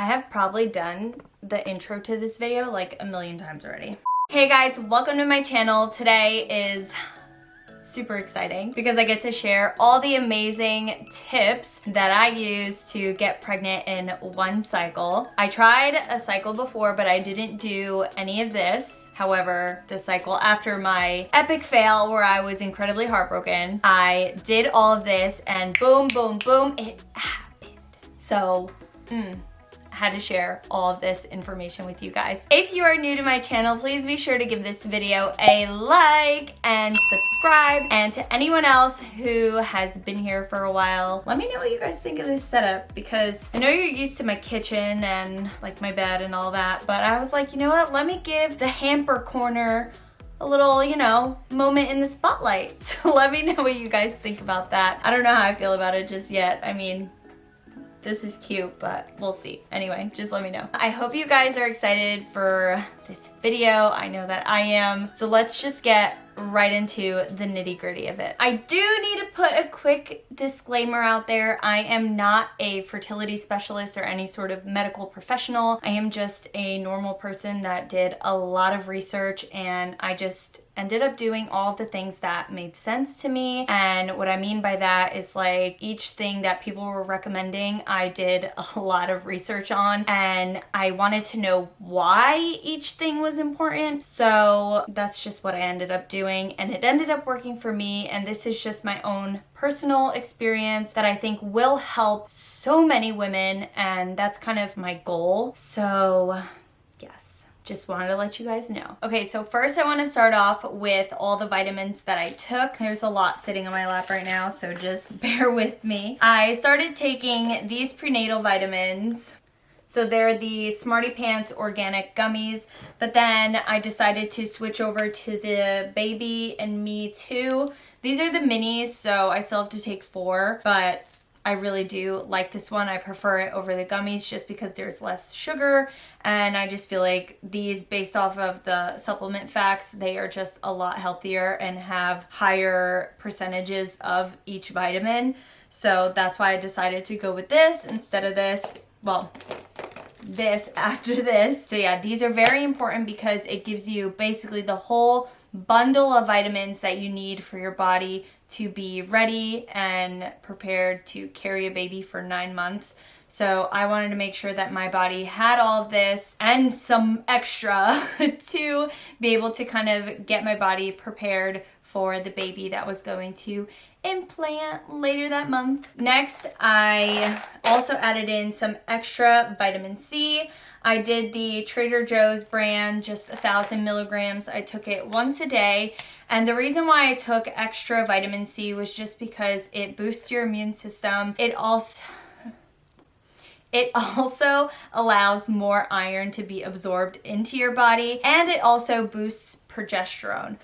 have probably done the intro to this video like a million times already. Hey guys, welcome to my channel. Today is super exciting because I get to share all the amazing tips that I use to get pregnant in one cycle. I tried a cycle before, but I didn't do any of this. However, the cycle after my epic fail where I was incredibly heartbroken, I did all of this and boom, boom, boom, it happened. So, I had to share all of this information with you guys. If you are new to my channel, please be sure to give this video a like and subscribe. And to anyone else who has been here for a while, let me know what you guys think of this setup, because I know you're used to my kitchen and like my bed and all that, but I was like, you know what, let me give the hamper corner a little, you know, moment in the spotlight. So let me know what you guys think about that. I don't know how I feel about it just yet. I mean, this is cute, but we'll see. Anyway, just let me know. I hope you guys are excited for this video. I know that I am. So let's just get right into the nitty-gritty of it. I do need to put a quick disclaimer out there. I am not a fertility specialist or any sort of medical professional. I am just a normal person that did a lot of research, and I just ended up doing all of the things that made sense to me. And what I mean by that is, like, each thing that people were recommending, I did a lot of research on, and I wanted to know why each thing was important. So that's just what I ended up doing, and it ended up working for me. And this is just my own personal experience that I think will help so many women, and that's kind of my goal. So just wanted to let you guys know. Okay, so first I want to start off with all the vitamins that I took. There's a lot sitting on my lap right now, so just bear with me. I started taking these prenatal vitamins. So they're the Smarty Pants organic gummies, but then I decided to switch over to the Baby and Me Too. These are the minis, so I still have to take 4, but I really do like this one. I prefer it over the gummies just because there's less sugar, and I just feel like these, based off of the supplement facts, they are just a lot healthier and have higher percentages of each vitamin. So that's why I decided to go with this instead of this. Well, this after this. So yeah, these are very important because it gives you basically the whole bundle of vitamins that you need for your body to be ready and prepared to carry a baby for 9 months. So I wanted to make sure that my body had all of this and some extra to be able to kind of get my body prepared for the baby that was going to implant later that month. Next, I also added in some extra vitamin C. I did the Trader Joe's brand, just 1,000 milligrams. I took it once a day. And the reason why I took extra vitamin C was just because it boosts your immune system. It also allows more iron to be absorbed into your body, and it also boosts progesterone.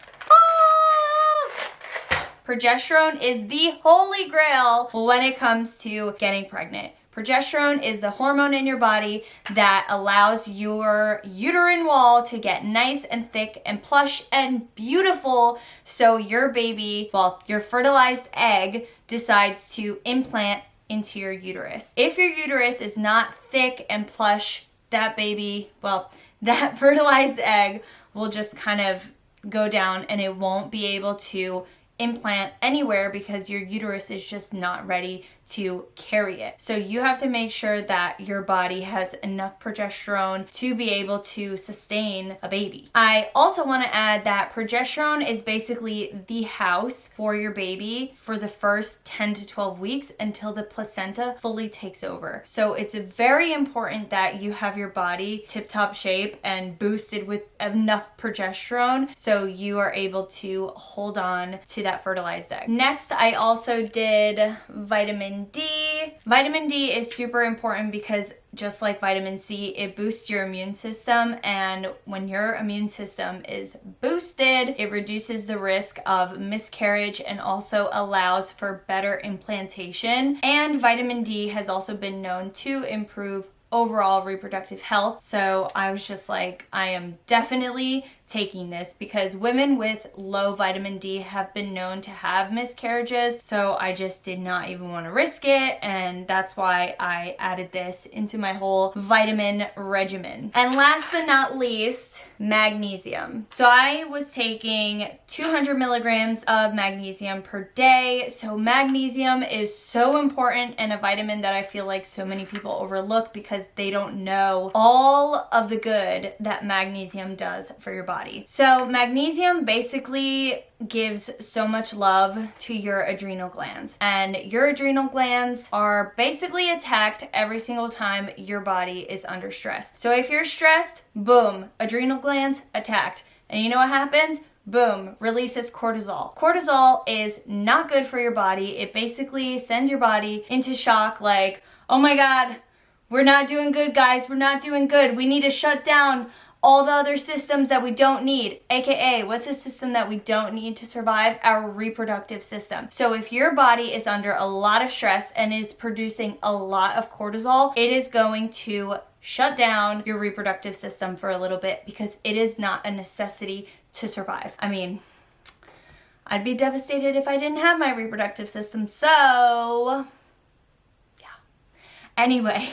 Progesterone is the holy grail when it comes to getting pregnant. Progesterone is the hormone in your body that allows your uterine wall to get nice and thick and plush and beautiful, so your baby, well, your fertilized egg, decides to implant into your uterus. If your uterus is not thick and plush, that baby, well, that fertilized egg will just kind of go down and it won't be able to implant anywhere because your uterus is just not ready to carry it. So you have to make sure that your body has enough progesterone to be able to sustain a baby. I also want to add that progesterone is basically the house for your baby for the first 10 to 12 weeks until the placenta fully takes over. So it's very important that you have your body tip-top shape and boosted with enough progesterone so you are able to hold on to that fertilized egg. Next, I also did vitamin D. Vitamin D is super important because just like vitamin C, it boosts your immune system, and when your immune system is boosted, it reduces the risk of miscarriage and also allows for better implantation. And vitamin D has also been known to improve overall reproductive health. So I was just like, I am definitely taking this because women with low vitamin D have been known to have miscarriages. So I just did not even want to risk it. And that's why I added this into my whole vitamin regimen. And last but not least, magnesium. So I was taking 200 milligrams of magnesium per day. So magnesium is so important and a vitamin that I feel like so many people overlook because they don't know all of the good that magnesium does for your body. So magnesium basically gives so much love to your adrenal glands, and your adrenal glands are basically attacked every single time your body is under stress. So if you're stressed, boom, adrenal glands attacked. And you know what happens? Boom, releases cortisol. Cortisol is not good for your body. It basically sends your body into shock like, oh my God, we're not doing good, guys. We're not doing good. We need to shut down all the other systems that we don't need. AKA, what's a system that we don't need to survive? Our reproductive system. So if your body is under a lot of stress and is producing a lot of cortisol, it is going to shut down your reproductive system for a little bit because it is not a necessity to survive. I mean, I'd be devastated if I didn't have my reproductive system. So, yeah. Anyway.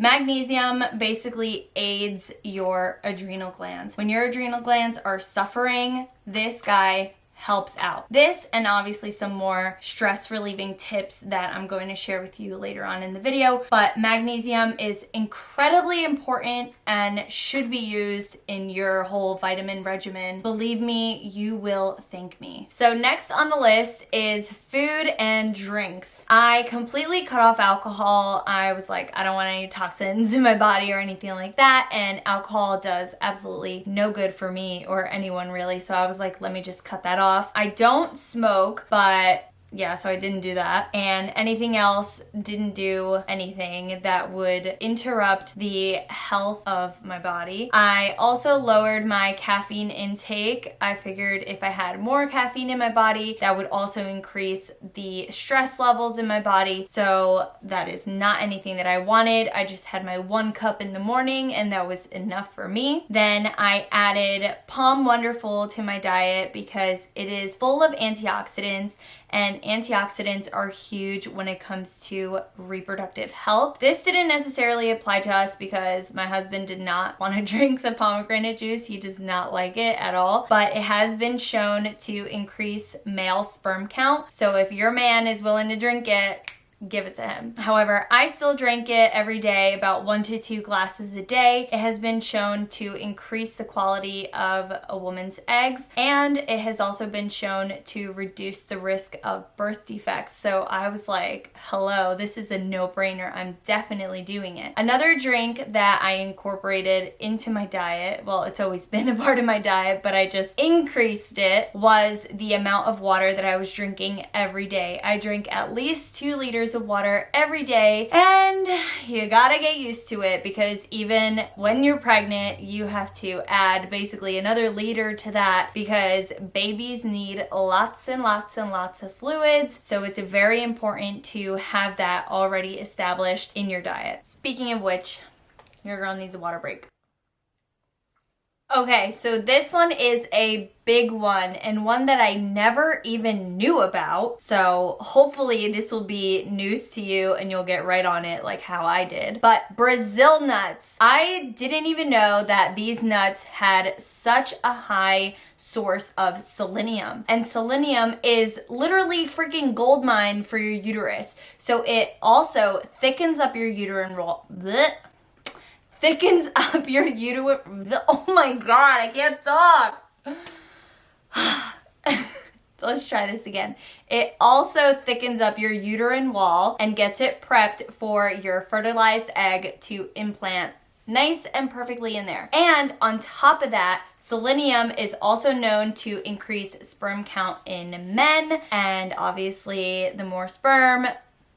Magnesium basically aids your adrenal glands. When your adrenal glands are suffering, this guy helps out. This and obviously some more stress relieving tips that I'm going to share with you later on in the video, but magnesium is incredibly important and should be used in your whole vitamin regimen. Believe me, you will thank me. So next on the list is food and drinks. I completely cut off alcohol. I was like, I don't want any toxins in my body or anything like that, and alcohol does absolutely no good for me or anyone really, so I was like, let me just cut that off. I don't smoke, but yeah, so I didn't do that. And anything else, didn't do anything that would interrupt the health of my body. I also lowered my caffeine intake. I figured if I had more caffeine in my body, that would also increase the stress levels in my body. So that is not anything that I wanted. I just had my 1 cup in the morning and that was enough for me. Then I added Palm Wonderful to my diet because it is full of antioxidants, and antioxidants are huge when it comes to reproductive health. This didn't necessarily apply to us because my husband did not want to drink the pomegranate juice. He does not like it at all, but it has been shown to increase male sperm count. So if your man is willing to drink it, give it to him. However, I still drink it every day, about 1 to 2 glasses a day. It has been shown to increase the quality of a woman's eggs, and it has also been shown to reduce the risk of birth defects. So I was like, hello, this is a no-brainer. I'm definitely doing it. Another drink that I incorporated into my diet, well, it's always been a part of my diet, but I just increased it, was the amount of water that I was drinking every day. I drink at least 2 liters of water every day, and you gotta get used to it because even when you're pregnant, you have to add basically another liter to that because babies need lots and lots and lots of fluids. So it's very important to have that already established in your diet. Speaking of which, your girl needs a water break. Okay, so this one is a big one and one that I never even knew about. So hopefully this will be news to you and you'll get right on it like how I did. But Brazil nuts. I didn't even know that these nuts had such a high source of selenium. And selenium is literally freaking gold mine for your uterus. So it also thickens up your uterine wall. Thickens up your uterine. Oh my God, I can't talk. Let's try this again. It also thickens up your uterine wall and gets it prepped for your fertilized egg to implant nice and perfectly in there. And on top of that, selenium is also known to increase sperm count in men, and obviously the more sperm,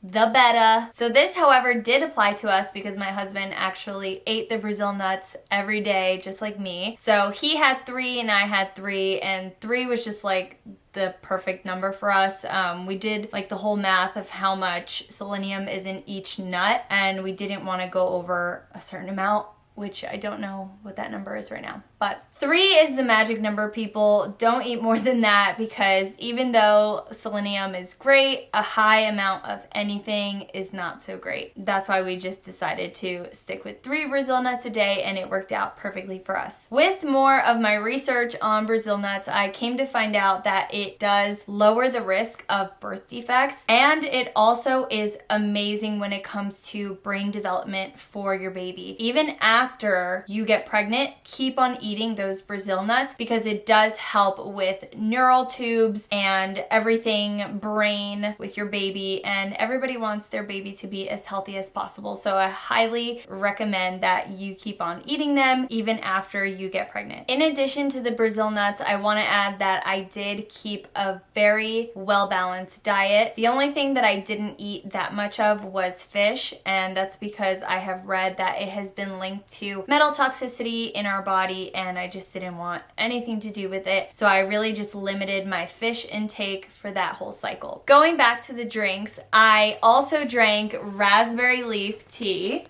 the better. So this, however, did apply to us because my husband actually ate the Brazil nuts every day, just like me. So he had 3 and I had 3, and 3 was just like the perfect number for us. We did like the whole math of how much selenium is in each nut, and we didn't want to go over a certain amount which I don't know what that number is right now. But 3 is the magic number, people. Don't eat more than that, because even though selenium is great, a high amount of anything is not so great. That's why we just decided to stick with 3 Brazil nuts a day, and it worked out perfectly for us. With more of my research on Brazil nuts, I came to find out that it does lower the risk of birth defects, and it also is amazing when it comes to brain development for your baby. Even after you get pregnant, keep on eating those Brazil nuts, because it does help with neural tubes and everything brain with your baby, and everybody wants their baby to be as healthy as possible. So I highly recommend that you keep on eating them even after you get pregnant. In addition to the Brazil nuts, I want to add that I did keep a very well-balanced diet. The only thing that I didn't eat that much of was fish, and that's because I have read that it has been linked to metal toxicity in our body, and I just didn't want anything to do with it. So I really just limited my fish intake for that whole cycle. Going back to the drinks, I also drank raspberry leaf tea.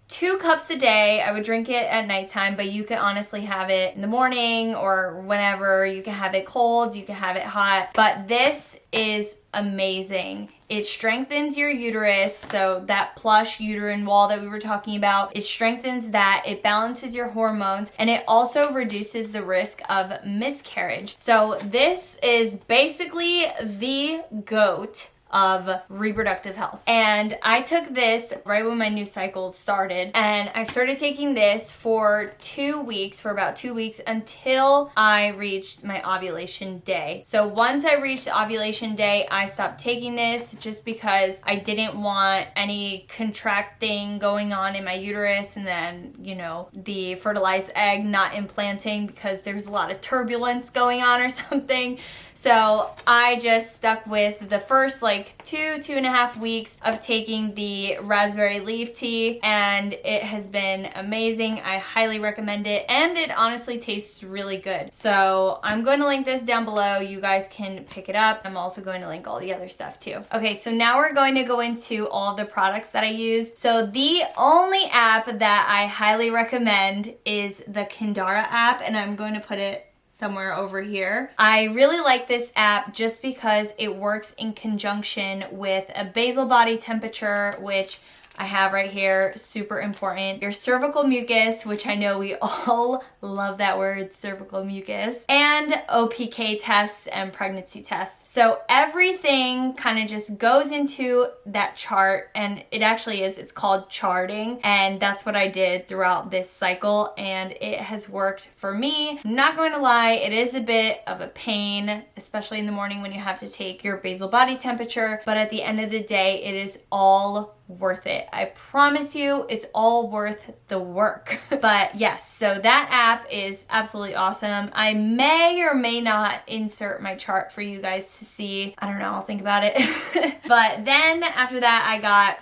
2 cups a day. I would drink it at nighttime, but you can honestly have it in the morning or whenever. You can have it cold, you can have it hot, but this is amazing. It strengthens your uterus, so that plush uterine wall that we were talking about, it strengthens that, it balances your hormones, and it also reduces the risk of miscarriage. So this is basically the GOAT of reproductive health. And I took this right when my new cycle started, and I started taking this for 2 weeks, for about 2 weeks, until I reached my ovulation day. So once I reached ovulation day, I stopped taking this just because I didn't want any contracting going on in my uterus, and then, you know, the fertilized egg not implanting because there's a lot of turbulence going on or something. So I just stuck with the first like 2.5 weeks of taking the raspberry leaf tea, and it has been amazing. I highly recommend it, and it honestly tastes really good. So I'm going to link this down below. You guys can pick it up. I'm also going to link all the other stuff too. Okay, so now we're going to go into all the products that I use. So the only app that I highly recommend is the Kindara app, and I'm going to put it somewhere over here. I really like this app just because it works in conjunction with a basal body temperature, which I have right here, super important. Your cervical mucus, which I know we all love that word, cervical mucus, and OPK tests and pregnancy tests. So everything kind of just goes into that chart, and it actually is, it's called charting, and that's what I did throughout this cycle, and it has worked for me. I'm not going to lie, it is a bit of a pain, especially in the morning when you have to take your basal body temperature, but at the end of the day, it is all worth it. I promise you, it's all worth the work. But yes, so that app is absolutely awesome. I may or may not insert my chart for you guys to see. I don't know, I'll think about it. But then after that, I got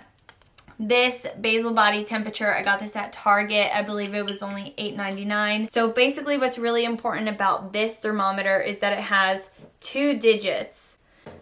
this basal body temperature. I got this at Target. I believe it was only $8.99. So basically what's really important about this thermometer is that it has 2 digits.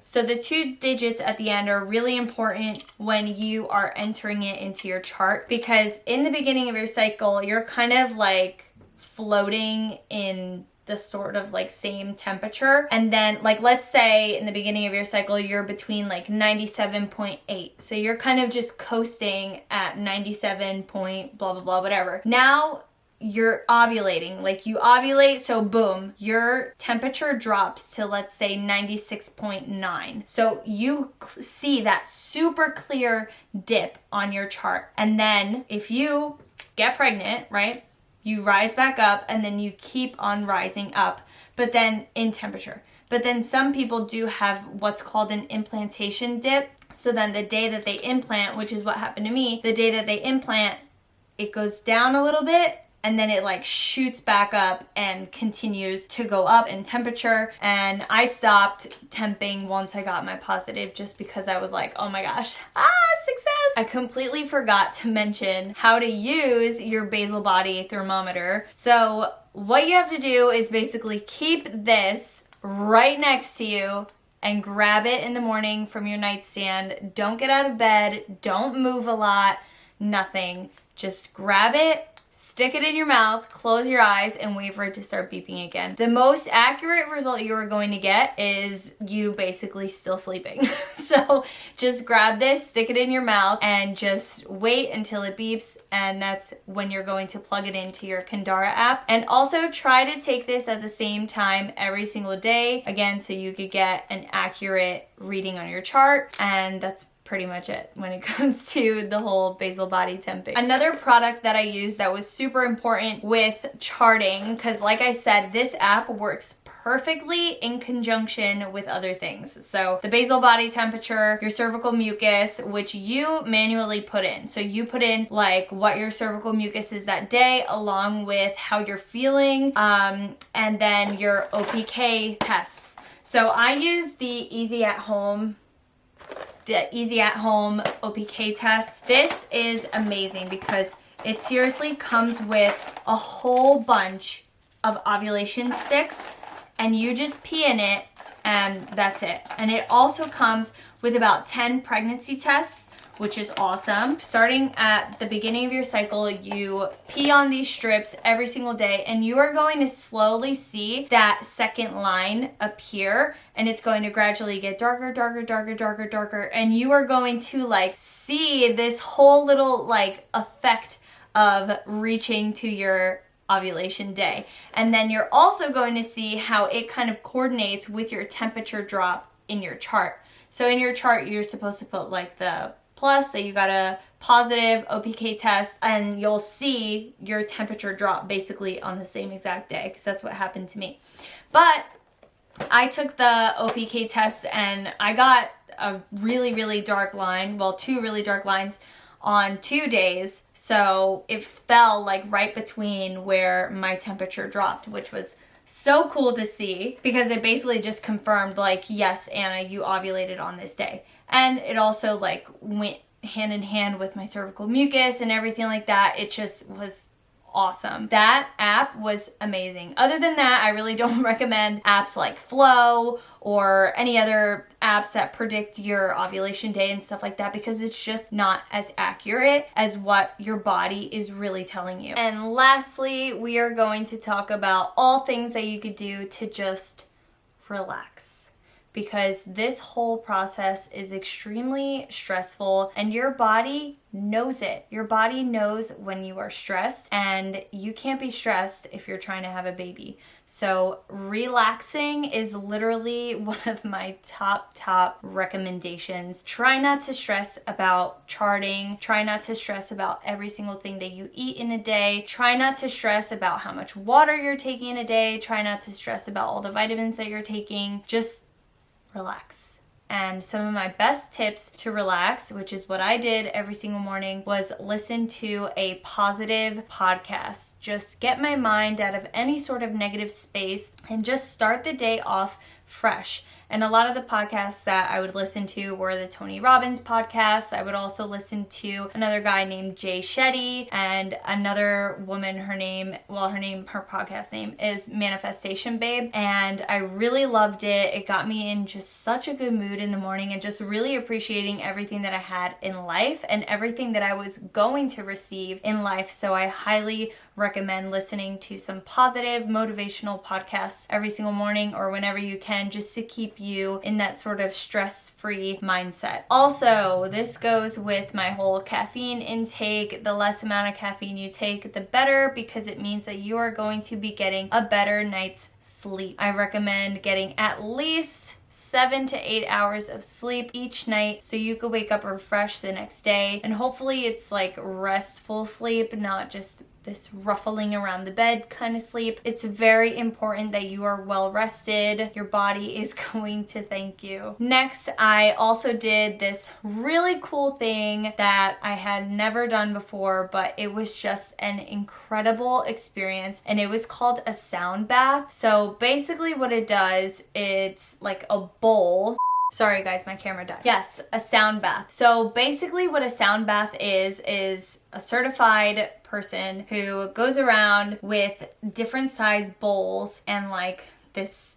So the 2 digits at the end are really important when you are entering it into your chart, because in the beginning of your cycle, you're kind of like floating in the sort of like same temperature. And then like, let's say in the beginning of your cycle, you're between like 97.8. So you're kind of just coasting at 97 point blah, blah, blah, whatever. Now you're ovulating, like you ovulate, so boom, your temperature drops to, let's say, 96.9. So you see that super clear dip on your chart. And then if you get pregnant, right, you rise back up, and then you keep on rising up, but then in temperature. But then some people do have what's called an implantation dip. So then the day that they implant, which is what happened to me, the day that they implant, it goes down a little bit, and then it like shoots back up and continues to go up in temperature. And I stopped temping once I got my positive, just because I was like, oh my gosh, success. I completely forgot to mention how to use your basal body thermometer. So what you have to do is basically keep this right next to you and grab it in the morning from your nightstand. Don't get out of bed, don't move a lot, nothing. Just grab it, stick it in your mouth, close your eyes, and wait for it to start beeping again. The most accurate result you are going to get is you basically still sleeping. So just grab this, stick it in your mouth, and just wait until it beeps, and that's when you're going to plug it into your Kindara app. And also try to take this at the same time every single day, again, so you could get an accurate reading on your chart, and that's pretty much it when it comes to the whole basal body temping. Another product that I used that was super important with charting, because like I said, this app works perfectly in conjunction with other things. So the basal body temperature, your cervical mucus, which you manually put in. So you put in like what your cervical mucus is that day, along with how you're feeling, and then your OPK tests. So I use the Easy at Home OPK test. This is amazing because it seriously comes with a whole bunch of ovulation sticks, and you just pee in it and that's it. And it also comes with about 10 pregnancy tests, which is awesome. Starting at the beginning of your cycle, you pee on these strips every single day, and you are going to slowly see that second line appear, and it's going to gradually get darker, darker, darker, darker, darker, and you are going to like see this whole little like effect of reaching to your ovulation day. And then you're also going to see how it kind of coordinates with your temperature drop in your chart. So in your chart, you're supposed to put like the plus, that you got a positive OPK test, and you'll see your temperature drop basically on the same exact day, because that's what happened to me. But I took the OPK test and I got a really, really dark line, well, 2 really dark lines on 2 days. So it fell like right between where my temperature dropped, which was so cool to see, because it basically just confirmed like, yes, Anna, you ovulated on this day. And it also like went hand in hand with my cervical mucus and everything like that. It just was awesome. That app was amazing. Other than that, I really don't recommend apps like Flow or any other apps that predict your ovulation day and stuff like that, because it's just not as accurate as what your body is really telling you. And lastly, we are going to talk about all things that you could do to just relax, because this whole process is extremely stressful and your body knows it. Your body knows when you are stressed, and you can't be stressed if you're trying to have a baby. So relaxing is literally one of my top recommendations. Try not to stress about charting. Try not to stress about every single thing that you eat in a day. Try not to stress about how much water you're taking in a day. Try not to stress about all the vitamins that you're taking. Just relax. And some of my best tips to relax, which is what I did every single morning, was listen to a positive podcast. Just get my mind out of any sort of negative space and just start the day off fresh. And a lot of the podcasts that I would listen to were the Tony Robbins podcasts. I would also listen to another guy named Jay Shetty, and another woman, her podcast name is Manifestation Babe. And I really loved it. It got me in just such a good mood in the morning, and just really appreciating everything that I had in life and everything that I was going to receive in life. So I highly recommend listening to some positive motivational podcasts every single morning or whenever you can, just to keep you in that sort of stress-free mindset. Also, this goes with my whole caffeine intake. The less amount of caffeine you take, the better, because it means that you are going to be getting a better night's sleep. I recommend getting at least 7 to 8 hours of sleep each night, so you could wake up refreshed the next day. And hopefully it's like restful sleep, not just this ruffling around the bed kind of sleep. It's very important that you are well rested. Your body is going to thank you. Next, I also did this really cool thing that I had never done before, but it was just an incredible experience, and it was called a sound bath. So basically what it does, it's like a bowl. Sorry guys, my camera died. Yes, a sound bath. So basically what a sound bath is a certified person who goes around with different size bowls and like this,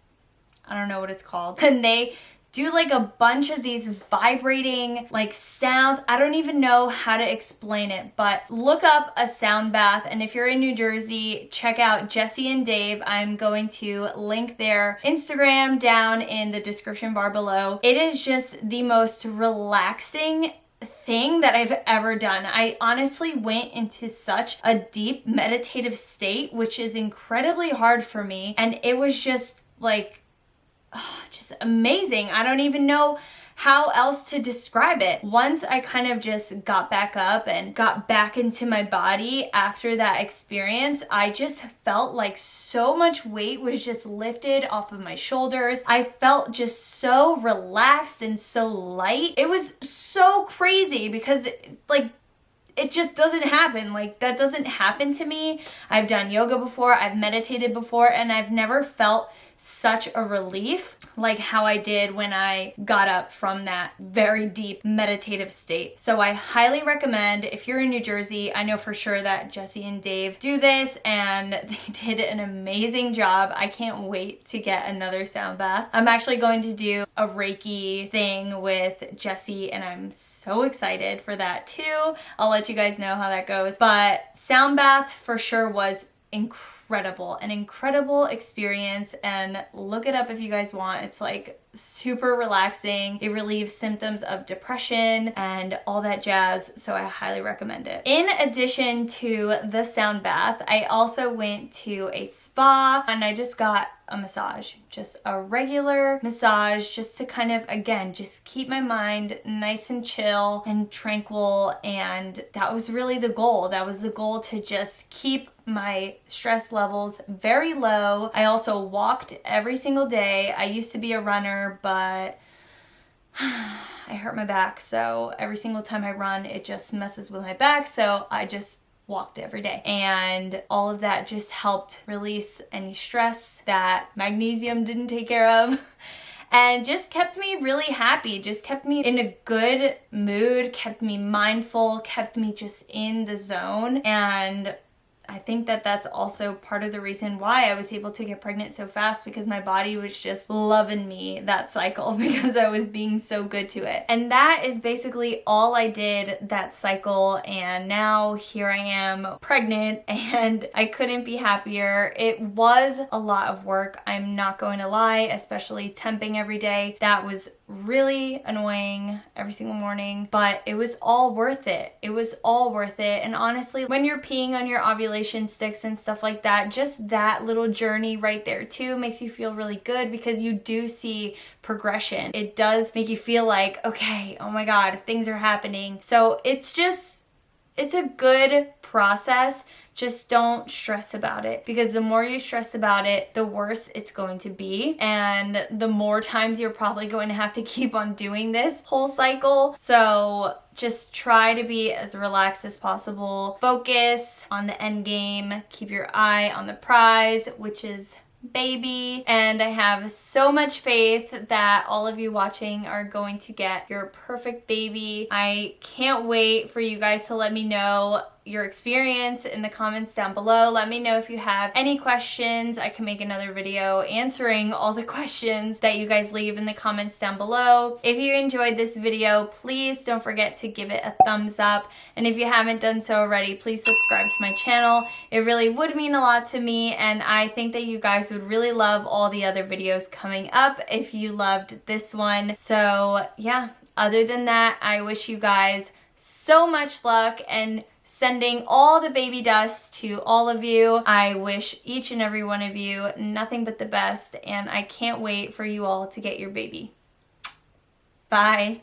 I don't know what it's called, and they do like a bunch of these vibrating like sounds. I don't even know how to explain it, but look up a sound bath. And if you're in New Jersey, check out Jesse and Dave. I'm going to link their Instagram down in the description bar below. It is just the most relaxing thing that I've ever done. I honestly went into such a deep meditative state, which is incredibly hard for me. And it was just like, just amazing. I don't even know how else to describe it. Once I kind of just got back up and got back into my body after that experience, I just felt like so much weight was just lifted off of my shoulders. I felt just so relaxed and so light. It was so crazy because like, it just doesn't happen. Like, that doesn't happen to me. I've done yoga before, I've meditated before, and I've never felt such a relief like how I did when I got up from that very deep meditative state. So I highly recommend, if you're in New Jersey, I know for sure that Jesse and Dave do this and they did an amazing job. I can't wait to get another sound bath. I'm actually going to do a Reiki thing with Jesse and I'm so excited for that too. I'll let you guys know how that goes. But sound bath for sure was an incredible experience, and look it up if you guys want. It's like super relaxing. It relieves symptoms of depression and all that jazz, so I highly recommend it. In addition to the sound bath, I also went to a spa and I just got a massage, just a regular massage, just to kind of, again, just keep my mind nice and chill and tranquil. And that was really the goal. That was the goal, to just keep my stress levels very low. I also walked every single day. I used to be a runner, but I hurt my back. So every single time I run, it just messes with my back. So I just walked every day, and all of that just helped release any stress that magnesium didn't take care of and just kept me really happy, just kept me in a good mood, kept me mindful, kept me just in the zone. And I think that that's also part of the reason why I was able to get pregnant so fast, because my body was just loving me that cycle because I was being so good to it. And that is basically all I did that cycle, and now here I am pregnant and I couldn't be happier. It was a lot of work, I'm not going to lie, especially temping every day. That was really annoying every single morning, but it was all worth it. It was all worth it. And honestly, when you're peeing on your ovulation sticks and stuff like that, just that little journey right there too makes you feel really good, because you do see progression. It does make you feel like, okay, oh my God, things are happening. So it's a good process. Just don't stress about it, because the more you stress about it, the worse it's going to be, and the more times you're probably going to have to keep on doing this whole cycle. So just try to be as relaxed as possible. Focus on the end game. Keep your eye on the prize, which is baby. And I have so much faith that all of you watching are going to get your perfect baby. I can't wait for you guys to let me know your experience in the comments down below. Let me know if you have any questions. I can make another video answering all the questions that you guys leave in the comments down below. If you enjoyed this video, please don't forget to give it a thumbs up. And if you haven't done so already, please subscribe to my channel. It really would mean a lot to me, and I think that you guys would really love all the other videos coming up if you loved this one. So yeah, other than that, I wish you guys so much luck, and sending all the baby dust to all of you. I wish each and every one of you nothing but the best, and I can't wait for you all to get your baby. Bye.